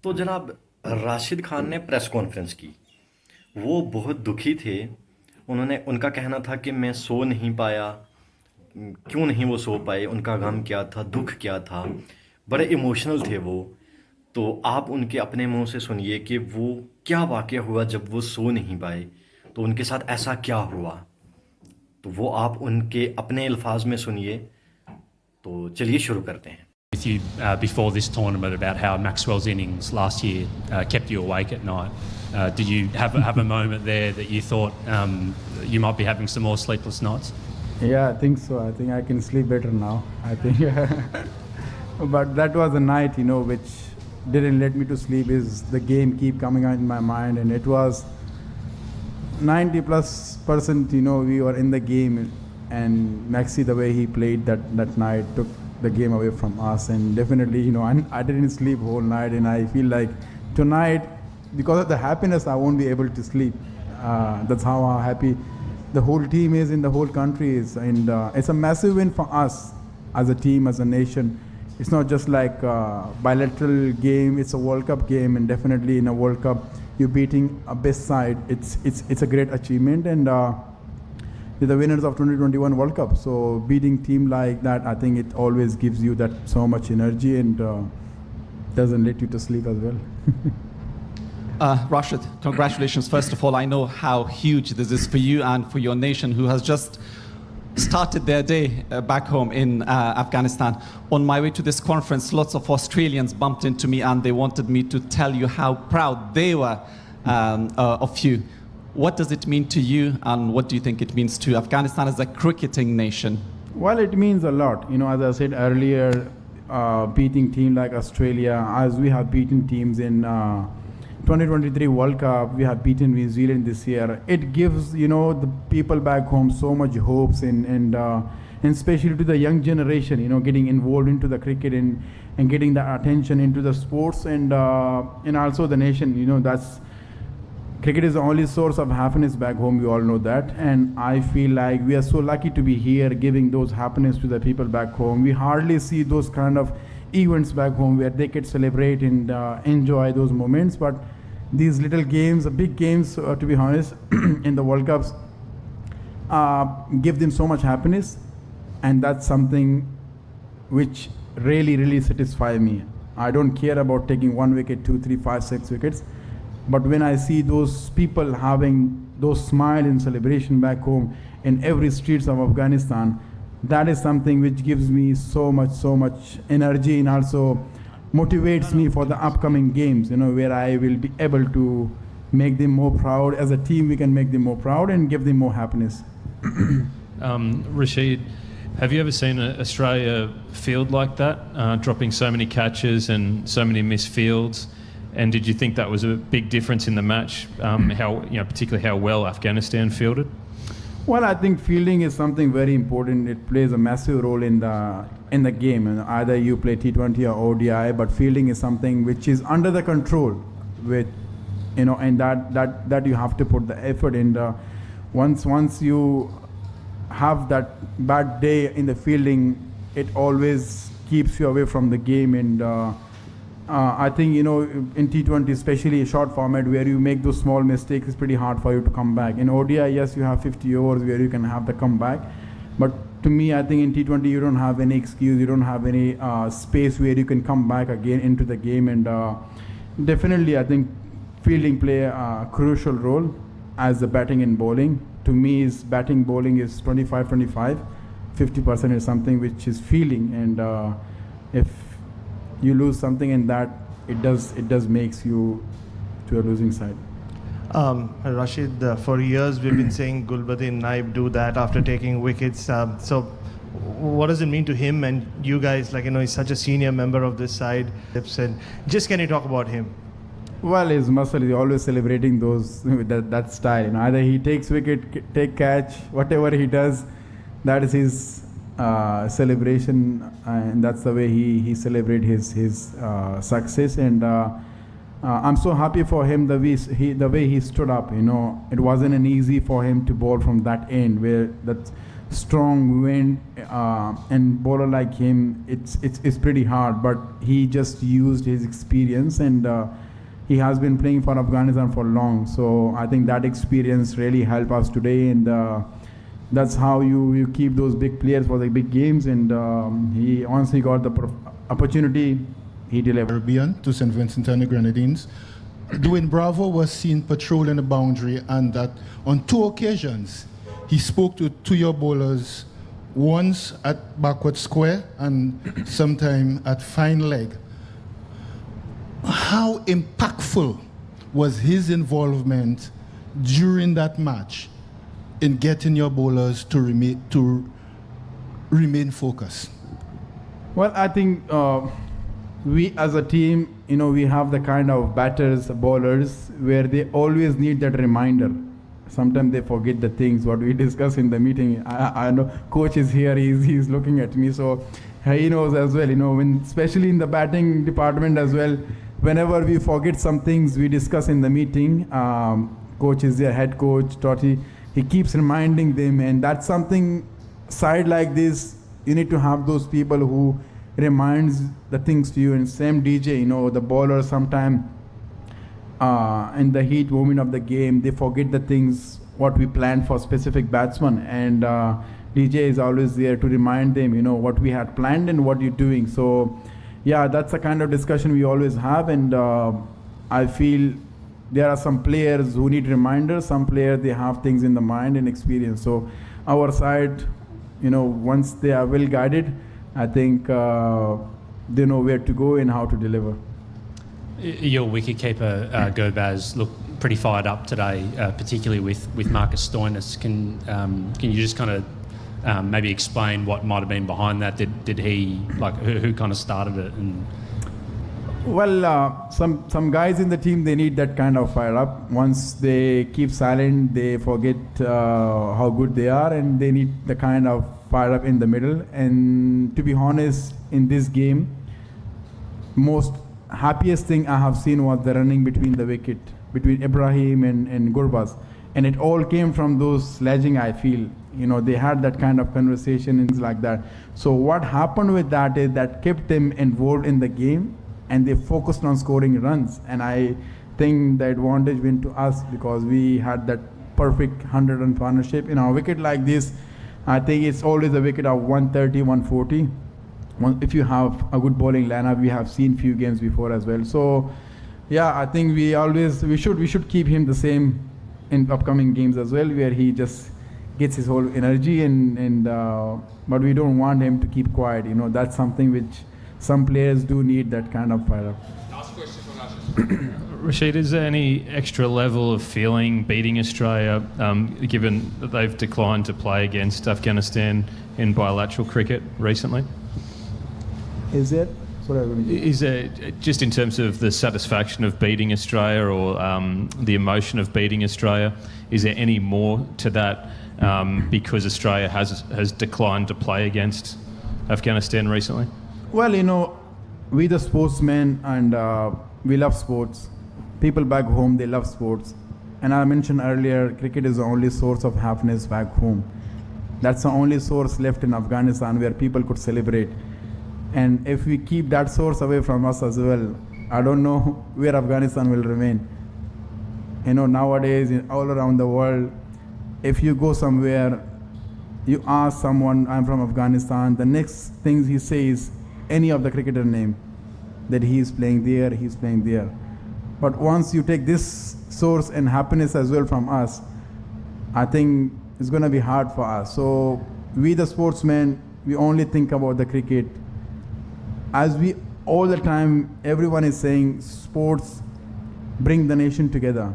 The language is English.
तो जनाब राशिद खान ने प्रेस कॉन्फ्रेंस की। वो बहुत दुखी थे। उनका कहना था कि मैं सो नहीं पाया। क्यों नहीं वो सो पाए, उनका गम क्या था, दुख क्या था। बड़े इमोशनल थे वो। तो आप उनके अपने मुंह से सुनिए कि वो क्या वाक़या हुआ जब वो सो नहीं पाए। तो उनके साथ ऐसा क्या हुआ, तो वो आप उनके अपने अल्फाज में सुनिए। तो चलिए शुरू करते हैं। With you before this tournament about how Maxwell's innings last year kept you awake at night. Did you have a moment there that you thought you might be having some more sleepless nights? Yeah, I think so. I think I can sleep better now. I think, but that was a night, which didn't let me to sleep. Is the game keep coming out in my mind, and it was 90+%. We were in the game, and Maxi, the way he played that night, took the game away from us. And definitely, I didn't sleep whole night, and I feel like tonight, because of the happiness, I won't be able to sleep. That's how happy the whole team is, in the whole country is, and it's a massive win for us as a team, as a nation. It's not just like a bilateral game, it's a World Cup game, and definitely in a World Cup you're beating a best side. It's a great achievement, and we're the winners of 2021 World Cup, so beating team like that, I think it always gives you that so much energy, and doesn't let you to sleep as well. Rashid, congratulations. First of all, I know how huge this is for you and for your nation, who has just started their day back home in Afghanistan. On my way to this conference, lots of Australians bumped into me and they wanted me to tell you how proud they were of you. What does it mean to you, and what do you think it means to Afghanistan as a cricketing nation? Well, it means a lot. As I said earlier, beating team like Australia, as we have beaten teams in 2023 World Cup, we have beaten New Zealand this year. It gives the people back home so much hopes, and especially to the young generation, getting involved into the cricket, and getting the attention into the sports, and also the nation. That's cricket is the only source of happiness back home. We all know that, and I feel like we are so lucky to be here, giving those happiness to the people back home. We hardly see those kind of events back home where they could celebrate and enjoy those moments. But these little games, big games, to be honest, in the World Cups, give them so much happiness, and that's something which really, really satisfies me. I don't care about taking 1 wicket, 2, 3, 5, 6 wickets, but when I see those people having those smile and celebration back home in every streets of Afghanistan, that is something which gives me so much energy, and also motivates me for the upcoming games, where I will be able to make them more proud. As a team, we can make them more proud and give them more happiness. Rashid, have you ever seen Australia field like that, dropping so many catches and so many missed fields? And did you think that was a big difference in the match, particularly how well Afghanistan fielded? Well, I think fielding is something very important. It plays a massive role in the game. And either you play T20 or ODI, but fielding is something which is under the control with, and that you have to put the effort in. Once you have that bad day in the fielding, it always keeps you away from the game. And I think, in T20, especially a short format where you make those small mistakes, it's pretty hard for you to come back. In ODI, yes, you have 50 overs where you can have the comeback. But to me, I think in T20, you don't have any excuse. You don't have any space where you can come back again into the game. And definitely, I think fielding play a crucial role as the batting and bowling. To me, is batting, bowling is 25-25. 50% is something which is fielding. And if you lose something in that, it does makes you to a losing side. Rashid, for years we've been saying Gulbuddin Naib do that after taking wickets. So what does it mean to him and you guys? He's such a senior member of this side. And just can you talk about him? Well, his muscle, he's always celebrating those with that style. Either he takes wicket, take catch, whatever he does, that is his celebration, and that's the way he celebrate his success. And I'm so happy for him the way he stood up. It wasn't an easy for him to bowl from that end where that strong wind and bowler like him, it's pretty hard. But he just used his experience, and he has been playing for Afghanistan for long. So I think that experience really helped us today, and that's how you keep those big players for the big games. And he once he got the opportunity, he delivered. Caribbean to St. Vincent and the Grenadines. Dwayne Bravo was seen patrolling the boundary, and that on 2 occasions he spoke to your bowlers, once at backward square and sometime at fine leg. How impactful was his involvement during that match in getting your bowlers to remain focused? Well, I think we as a team, we have the kind of batters, bowlers, where they always need that reminder. Sometimes they forget the things what we discuss in the meeting. I know coach is here, he's looking at me, so he knows as well, especially in the batting department as well, whenever we forget some things we discuss in the meeting, coach is there, head coach, Totti, he keeps reminding them, and that's something, side like this, you need to have those people who reminds the things to you. And same DJ, the bowler sometime in the heat moment of the game, they forget the things what we planned for specific batsman, and DJ is always there to remind them, what we had planned and what you're doing. So yeah, that's the kind of discussion we always have, and I feel there are some players who need reminders, some players they have things in the mind and experience. So our side, once they are well guided, I think they know where to go and how to deliver. Your wicketkeeper, Gobaz, looked pretty fired up today, particularly with Marcus Stoinis. Can you just kind of maybe explain what might have been behind that? Did he, who kind of started it? And Well, some guys in the team, they need that kind of fire up. Once they keep silent, they forget how good they are, and they need the kind of fire up in the middle. And to be honest, in this game, most happiest thing I have seen was the running between the wicket, between Ibrahim and Gurbaz. And it all came from those sledging, I feel. They had that kind of conversation and things like that. So what happened with that is that kept them involved in the game, and they focused on scoring runs. And I think the advantage went to us because we had that perfect 100-run partnership. In our wicket like this, I think it's always a wicket of 130, 140. If you have a good bowling lineup, we have seen few games before as well. So yeah, I think we should keep him the same in upcoming games as well, where he just gets his whole energy but we don't want him to keep quiet. That's something which some players do need, that kind of fire up. Last question from Rashid. Rashid, is there any extra level of feeling beating Australia, given that they've declined to play against Afghanistan in bilateral cricket recently? Is it? Is there, just in terms of the satisfaction of beating Australia or the emotion of beating Australia, is there any more to that because Australia has declined to play against Afghanistan recently? Well, we the sportsmen, and we love sports. People back home, they love sports. And I mentioned earlier, cricket is the only source of happiness back home. That's the only source left in Afghanistan where people could celebrate. And if we keep that source away from us as well, I don't know where Afghanistan will remain. Nowadays, all around the world, if you go somewhere, you ask someone, I'm from Afghanistan, the next thing he says, any of the cricketer name, that he is playing there, he's playing there. But once you take this source and happiness as well from us, I think it's going to be hard for us. So we the sportsmen, we only think about the cricket. As all the time, everyone is saying sports bring the nation together.